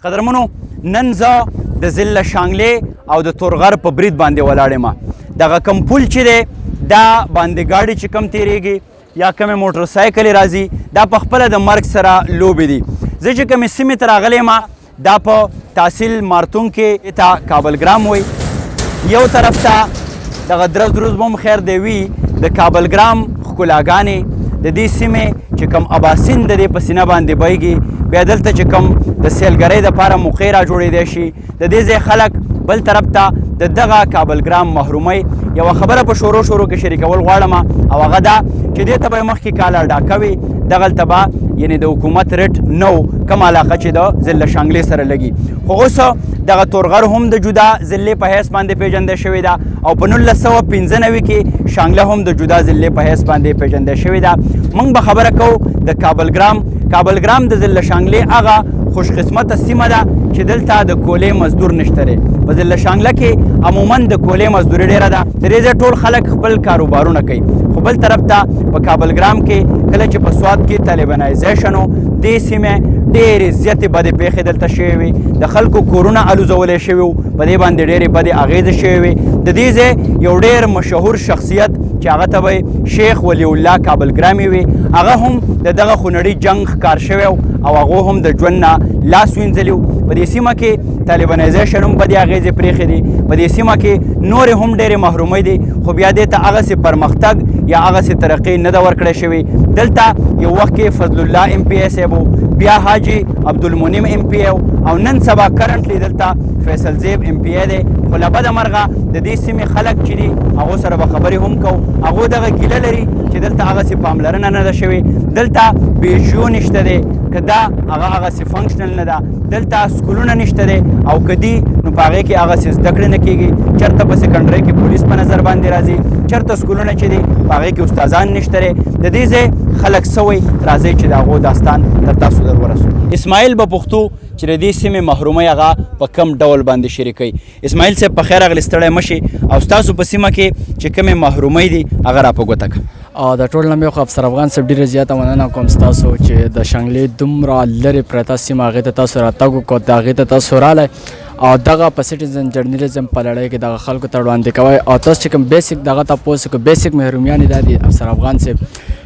قدرمنو نن زه د ضلع شانګلې او د تورغر په برید باندې ولاړ یم. دغه کوم پل چې دی دا باندې ګاډي چې کم تیریږي یا کومې موټر سایکلې راځي دا په خپله د مرګ سره لوبې دي. زه چې کومې سیمې ته راغلی یم دا په تحصیل مارتون کې ته کابلګرام وایي. یو طرف ته دغه درز دروز به هم خیر دی وي د کابلګرام ښکلاګانې د دې سیمې چې کوم اباسین د دې په سینه باندې بهیږي، بیا دلته چې کوم د سیلګرۍ دپاره موقع را جوړېدی شي. د دې ځای خلک بل طرف ته د دغه کابلګرام محرومۍ یوه خبره په شروع کې شریکول غواړم او هغه دا چې دې ته به یې مخکې کاله ډاکه وي، دغلته به یعنې د حکومت ریټ نه و کوم علاقه چې د ضلع شانګلې سره لګي. خو اوس دغه تورغر هم د جدا ضلعې په حیث باندې پیژندل شوې ده او په 1995 کې شانګله هم د جدا ضلعې په حیث باندې پیژندل شوې ده. موږ به خبره کوو د کابلګرام د ضلع شانګلې هغه خوش قسمته سیمه ده چې دلته د کولې مزدور نشته دی. په ضلع شانګله کې عموما د کولې مزدوري ډېره ده. د دې ځای ټول خلک خپل کاروبارونه کوي. خو بل طرف ته په کابلګرام کې کله چې په سوات کې طالبانایزیشن و دې سیمې ډېرې زیاتې بدې پیښې دلته شوې وې. د خلکو کورونه الوزولی شوي وو، په دې باندې ډېرې بدې اغېزې شوې وې. د دې ځای یو ډېر مشهور شخصیت چې هغه ته به شیخ ولی الله کابلګرامي وي، هغه هم د دغه خونړي جنګ ښکار شوی او هغه هم د ژوند نه لاس وینځلی و. په دې سیمه کې طالبانایزیشن هم بدې اغېزې پرېښې دي. په دې سیمه کې نورې هم ډېرې محرومۍ دي، خو بیا دې ته هغسې پرمختګ یا هغسې ترقي نه ده ورکړی شوې. دلته یو وخت کې فضل الله ام پی ای صاحب و، بیا حاجي عبدالمنیم ام پی ای او نن سبا کرنټلی دلته فیصل زیب ام پی ای دی. خو له بده مرغه د دې سیمې خلک چې دي هغو سره به خبرې هم کوو. هغو دغه ګیله لري چې دلته هغسې پاملرنه نه ده شوې. دلته بیجو نشته دی، که دا هغسې فنکشنل نه ده. دلته سکولونه نشته دی او که دي نو په هغې کې هغسې زده کړې نه کېږي. چېرته په سیکنډرۍ کې پولیس په نظر باندې راځي، چېرته سکولونه چې دي په هغې کې استادان نشته دی. د دې ځای خلک څه وایي راځئ چې د هغو داستان تر تاسو در ورسو. اسماعیل به پوښتو چې د دې سیمې محرومۍ هغه په کم ډول باندې شریکوي. اسماعیل صاحب په خیر راغلی، ستړی مه شي او ستاسو په سیمه کې چې کومې محرومۍ دي هغه را په ګوته کړه. د ټول نه مې خو افسر افغان صاحب ډېره زیاته مننه کوم ستاسو چې د شانګلې دومره لرې پرته سیمه هغې ته تاسو راتګ وکړو، د هغې ته تاسو رالی او دغه په سټیزن جرنالیزم په لړۍ کې دغه خلکو ته وړاندې کوئ او تاسو چې کوم بیسک دغه تپوس وکړو بیسک محرومیانې دا دي افسر افغان صاحب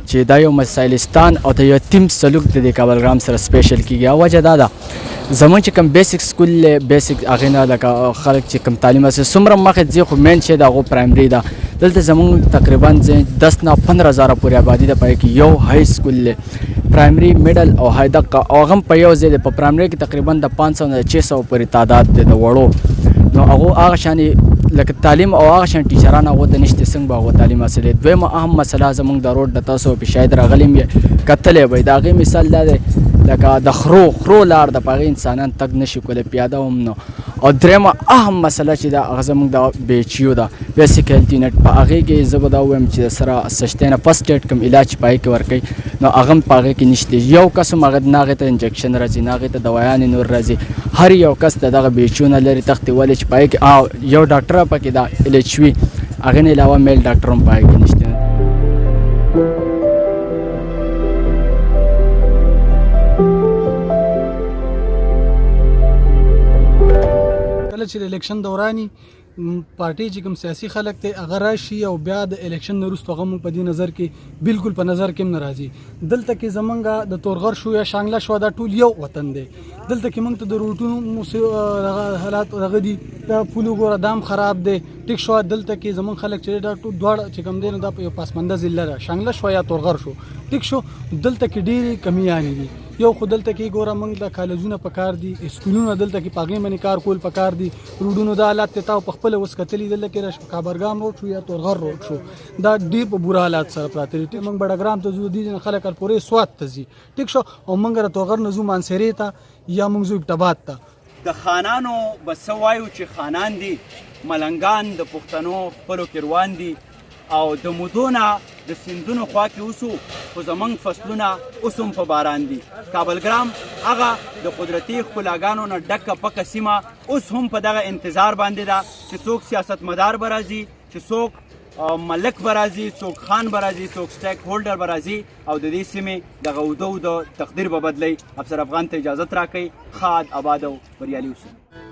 چې دا یو مسایلستان او د یتیم سلوک د دې کابلګرام سره سپیشل کېږي. او وجه دا ده زمونږ چې کوم بیسک سکول بیسک هغې نه لکه خلک چې کوم تعلیم حاصل څومره مخکې ځي خو مین شی د هغو پرایمري ده. دلته زمونږ تقریبا 10 نه 15,000 پورې آبادي ده، په کې یو های سکول دی پرایمري میډل او های دقه او هغه هم په یو ځای دی. په پرایمري کې تقریبا د 500 نه 600 پورې تعداد دی د وړو. نو هغه شانې لکه تعلیم او هغه شان ټیچران هغو ته نشته، څنګه به هغو تعلیم حاصلوي. دویمه اهم مسله زمونږ د روډ د تاسو په شاید راغلی یې کتلی به د هغې مثال دا دی لکه د خرو لار د په هغې انسانان تګ نشي کولی، پیاده هم نو. او درېیمه اهم مسله چې ده هغه زمونږ د بیچیو ده بیسک هیلث یونټ. په هغې کې زه به دا ووایم چې د سره سشتۍ نه فسټ ایډ کوم علاج په هغې کې ورکوي نو هغه هم په هغې کې نشته. یو کس هم هغه نه هغې ته انجکشن راځي، نه هغې ته دوايانې نور راځي. هر یو کس د دغه بیچیو نه لرې تښتي، ولې چې په هغې کې یو ډاکټره پکې ده LHV، هغې نه علاوه میل ډاکټر هم په هغې کې نشته. کله چې د الیکشن دورانی پارټي چې کوم سیاسي خلک ته هغه راشي او بیا د الیکشن نه وروسته هغه مونږ په دې نظر کې بالکل په نظر کې هم نه راځي. دلته کې زمونږ د تورغر شو یا شانګله شو دا ټول یو وطن دی. دلته کې مونږ ته د روټونو حالات هغه دي، دا پولو ګوره دام خراب دی ټیک شو. دلته کې زمونږ خلک چې دا ټول دواړه چې کوم دی نو دا په یو پسمانده ضلع ده، شانګله شو یا تورغر شو ټیک شو. دلته کې ډېرې کمیانې دي. یو خو دلته کې ګوره موږ د کالجونه پکار دي، اسکولونه دلته کې په هغې باندې کار کول پکار دي. روډونو دا حالات ته تاسو په خپله اوس کتلي دلته کې کابلګرام روډ شو یا تورغر روډ شو دا ډېر په بوره حالات سره پراته دي. موږ بډګرام ته ځو، دي خلک پورې سوات ته ځي ټیک شو، او موږ د تورغر نه ځو مانسیرې ته یا موږ ځو ابټاباد ته. د خانانو به څه وایو چې خانان دي، ملنګان د پښتنو خپلو کې روان دي او د مودونه د سیندونو خوا کې اوسو، خو زمونږ فصلونه اوس هم په باران دي. کابلګرام هغه د قدرتي ښکلاګانو نه ډکه پکه سیمه اوس هم په دغه انتظار باندې ده چې څوک سیاستمدار به راځي، چې څوک ملک به راځي، څوک خان به راځي، څوک سټیک هولډر به راځي او د دې سیمې دغه اوده تقدیر به بدلی. افسر افغان ته اجازت راکړئ. ښاد، آباد او بریالي اوسئ.